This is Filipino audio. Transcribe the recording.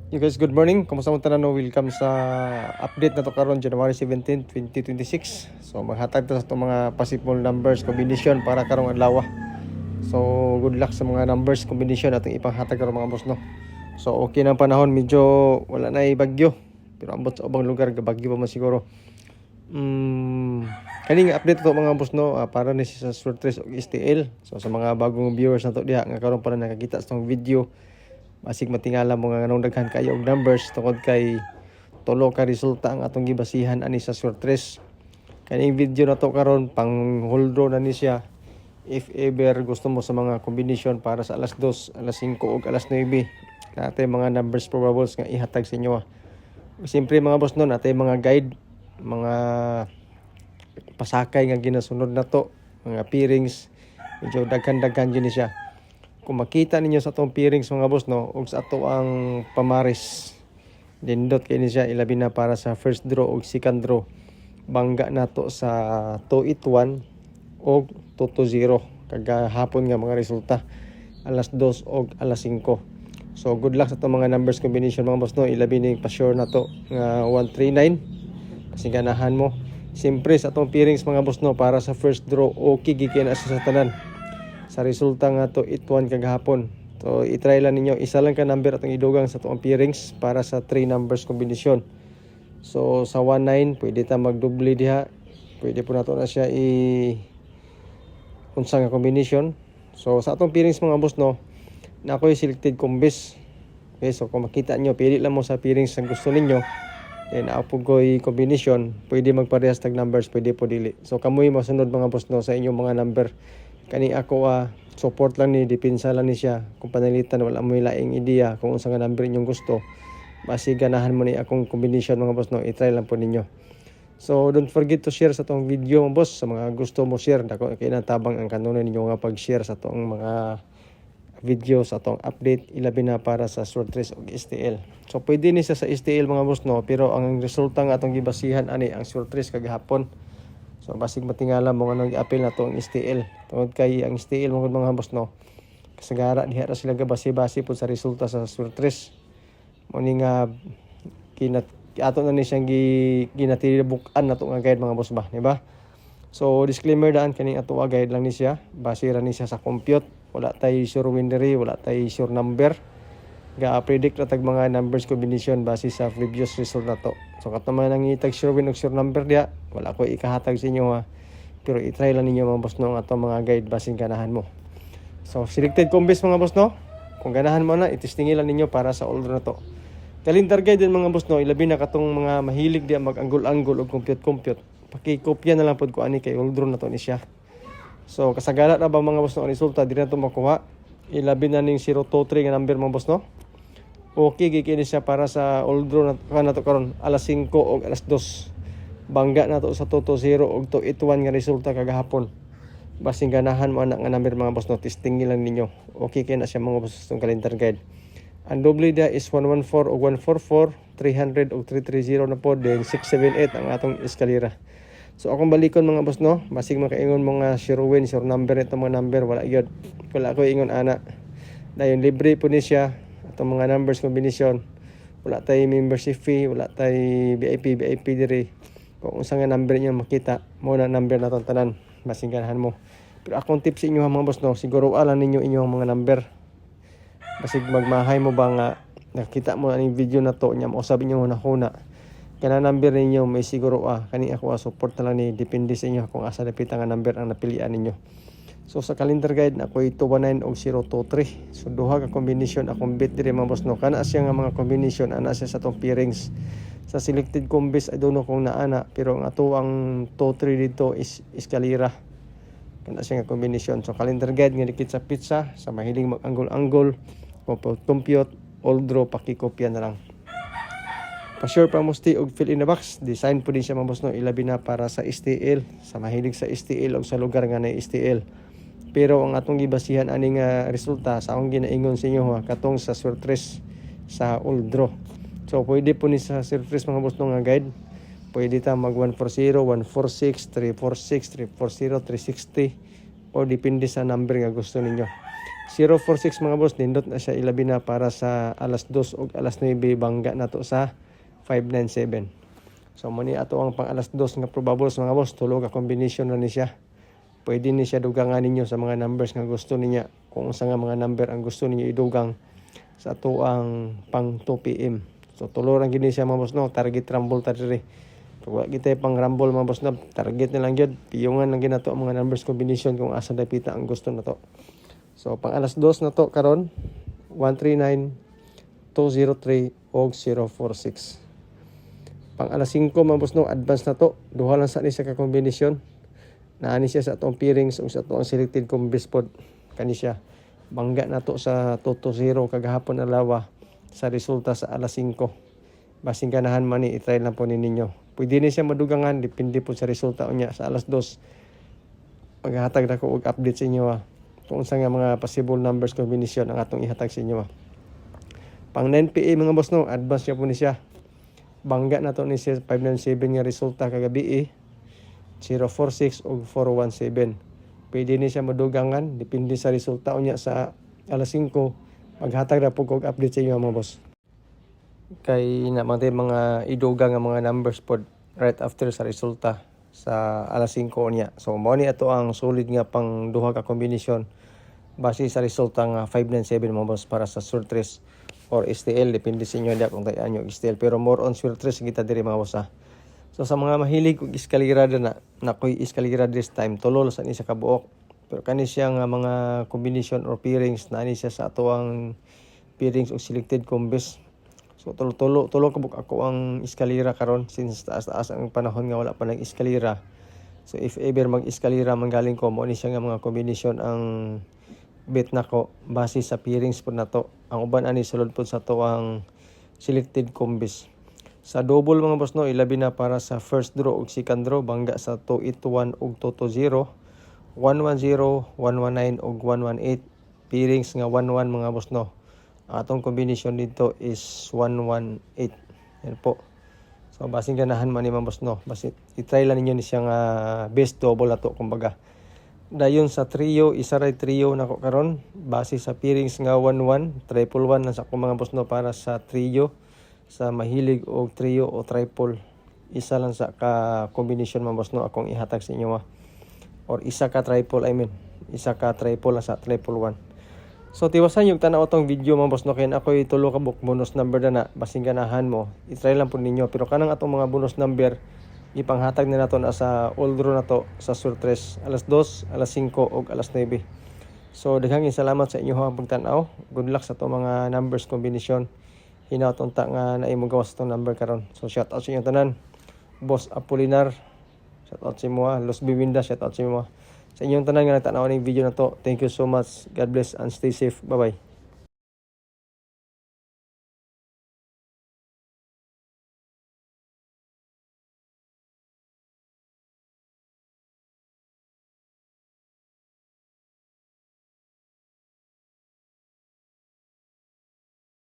You guys, good morning. Kumusta mo tanan? Welcome sa update na to karon January 17, 2026. So maghatag ta sa itong mga possible numbers combination para karong adlaw. So good luck sa mga numbers combination atong ipanghatag karong mga boss no. So okay na ang panahon, medyo wala na bagyo. Pero ambot sa ubang lugar bagyo pa man siguro. Kaning update to mga boss no, para ni sa Swertres og STL. So sa mga bagong viewers na to diha nga karon pa na nakakita sa tong video, basig matingala mo nga anong daghan kayo og numbers tungod kay tulo ka resulta ang atong gibasihan ani sa Swertres. Kaning video na to karon pang holdro na ni siya. If ever gusto mo sa mga combination para sa alas 2, alas 5 ug alas 9, natay mga numbers probables nga ihatag sa inyo. Siyempre mga boss no, natay mga guide, mga pasakay nga ginasunod na to, mga pairings, medyo daghan-daghan din siya. Kung makita ninyo sa atong pairings mga boss no, ug sa ato ang pamaris, dindot kay ni siya ilabi na para sa first draw ug second draw. Bangga na to sa 281 og 220 kagahapon nga mga resulta alas 2 og alas 5. So good luck sa itong mga numbers combination mga boss no, ilabi ni pa-sure na to nga 139 kasi ganahan mo. Siyempre sa atong pairings mga boss no, para sa first draw okay gikin asa sa tanan. Sa resulta nga to 81 kagahapon. So i-try lang ninyo, isa lang ka number atong idugang sa atong pairings para sa 3 numbers combination. So sa 19 pwede ta magdoble diha. Pwede po nato na siya unsa nga combination. So sa atong pairings mga boss no, na ako'y selected combis. Okay, so kung makita nyo, pili lang mo sa pairings ang gusto ninyo. Then ako ko'y combination, pwede magparehas tag numbers, pwede po dili. So kamoy masunod mga boss no sa inyong mga number. Kani ako support lang ni, depensa lang ni siya. Kung panalitan wala mo laing idea kung unsa nga number inyong gusto, basi ganahan mo ni akong combination mga boss no, i-try lang po ninyo. So don't forget to share sa tong video mga boss. Sa mga gusto mo share, dako kay natabang ang kanunay ninyo nga pag-share sa tong mga video sa tong update, ilabi na para sa Swertres og STL. So pwede ni sa STL mga boss no, pero ang resulta nga atong gibasihan ani ang Swertres kagahapon. So basig matingala mo nga i-appeal na to ang STL. Tungod kay ang STL mga boss no, kasagara diha ra sila gabasi-basi po sa resulta sa Swertres. Mo ni nga ato na ni siyang ginatilibukan na to nga guide mga boss ba, di ba? So disclaimer daan kaning ato guide lang ni siya, base ra ni siya sa compute. Wala tay sure winner, wala tay sure number. Ga-predict na tag mga numbers combination base sa previous result na to. So kato man ang itag sure win ug sure number diya, wala ko ikahatag sa inyo pero i-try lang ninyo mga boss no ang ato mga guide base ganahan mo. So selected combis mga boss no, kung ganahan mo na itistingi lang ninyo para sa order na to. Calendar guide din mga boss no, ilabi na katong mga mahilig diya mag-anggol-anggol ug compute. Pakikopya na lang pod ko ani kay order na to ni siya. So kasagala na ba mga boss no ang resulta di na to makuha. Ilabi na ning 023 nga number mga boss no. Okay gikini siya para sa old draw na to karon alas 5 og alas 2. Bangga na to sa 220 og 281 nga resulta kagahapon. Basing ganahan mo anak nga number mga boss no, testing lang ninyo. Okay kay na siya mga boss tong calendar guide. Ang doble dia is 114 og 144, 300 og 330 na po, then 678 ang atong eskalera. So akong balikon mga boss no, basig makaingon mga sure win, sure number itong mga number, wala gyud. Wala ko ingon ana. Dayon libre po ni siya atong mga numbers combination. Wala tay membership fee, wala tay VIP diri. Kung unsa nga number niyo makita, mo na number naton tanan, basig ganahan mo. Pero akong tip sa inyo mga boss no, siguro alam ninyo inyong mga number. Basig magmahay mo ba nga nakita mo aning video na to nya mo sabi niyo hunahuna. Kana number ninyo may siguro kani ako support na lang ni, depende sa inyo kung asa dapit ang number ang napilian ninyo. So sa calendar guide na ako 219 og 023. So duha ka combination akong bit diri mga boss no. Kana siya nga mga combination ana siya sa tong pairings. Sa selected combis I don't know kung naana, pero ang ato ang 23 dito is eskalera. Kana siya nga combination. So calendar guide nga dikit sa pizza, sa mahilig mag-anggol-anggol, compute, all draw pakikopya na lang. Pa-sure pa musti og fill in the box. Design po din siya mga boss no, ilabi na para sa STL, sa mahilig sa STL o sa lugar nga na STL. Pero ang atong gibasihan aning resulta sa akong ginaingon sa inyo katong sa Swertres sa all draw. So pwede po ni sa Swertres mga boss no nga guide. Pwede ta mag 140, 146, 346, 340, 360 o depende sa number nga gusto ninyo. 046 mga boss, nindot na siya ilabi na para sa alas 2 o alas 9 bangga na to sa 597. So muni ato ang pang alas 2 nga probables mga boss, tulo ka combination na ni siya. Pwede ni siya dugangan ninyo sa mga numbers nga gusto niya. Kung sa nga mga number ang gusto ninyo idugang sa ato ang pang 2 PM. So tulo ra gid siya mga boss no, target rumble ta diri. Pag kita pang rumble mga boss no, target na lang gyud, piyungan lang ginato ang mga numbers combination kung asa dapita ang gusto na to. So pang alas 2 na to karon 139 203 og 046. Pang alas 5 mga boss no, advance na to. Duha lang sa ni sa ka kombinasyon. Naani siya sa atong pairings ug sa atong selected combis pod. Kani siya. Bangga na to sa 220 kagahapon na lawa sa resulta sa alas 5. Basing ganahan man ni i-try lang po ninyo. Pwede ni siya madugangan depende po sa resulta unya sa alas 2. Maghatag na ko og update sa inyo kung unsa nga mga possible numbers combination ang atong ihatag sa inyo. Pang 9 PM mga boss no, advance siya po ni siya. Bangga na to ni siya 597 nga resulta kagabi 046 ug 417. Pwede ni siya madugangan depende sa resulta unya sa alas 5. Maghatag na po og update sa inyo mga boss. Kay naman mga idugang nga mga numbers pod right after sa resulta sa alas 5 unya. So mao ni ato ang solid nga pang duha ka kombinasyon base sa resulta nga 597 mga boss para sa surtres or STL, depende sa inyo kung tayaan nyo STL, pero more on surtres kita diri mga boss So sa mga mahilig og eskalera na nakoy eskalera this time tulol sa ni sa kabuok, pero kani siya nga mga combination or pairings na ni siya sa ato ang pairings og selected combis. So tulo kabuk ako ang eskalera karon since taas ang panahon nga wala pa nang eskalera. So if ever mag-eskalera manggaling ko mo ni siya nga mga combination ang bet nako base sa pairings po na to. Ang uban ani sulod po sa to ang selected combis. Sa double mga boss no, ilabi na para sa first draw ug second draw bangga sa 281 ug 220, 110, 119 ug 118. Pairings nga 11 mga boss no. Atong combination dito is 118. Yan po. So basing ganahan man ni mga boss no. Basi i-try lang ninyo ni siyang best double ato kumbaga. Dayon sa trio, isa ray trio nako karon base sa pairings nga 11, triple 1 na sa akong mga boss no para sa trio sa mahilig og trio o triple. Isa lang sa ka combination mga boss no akong ihatag sa inyo or isa ka triple isa ka triple lang sa triple 1. So tiwasan yung tanaw tong video mga boss no kay ako'y tulo ka book bonus number na basing ganahan mo. I-try lang po ninyo pero kanang atong mga bonus number ipanghatag na naton sa all draw na to sa surtres alas 2, alas 5 ug alas 9. So daghang salamat sa inyo ang pagtan-aw. Good luck sa to mga numbers combination. Hinaut unta nga naimong gawas tong number karon. So shout out sa inyo tanan. Boss Apolinar, shout out sa imo. Los Biwinda, shout out sa imo. Sa inyong tanan nga nagtanaw ning video na to. Thank you so much. God bless and stay safe. Bye-bye.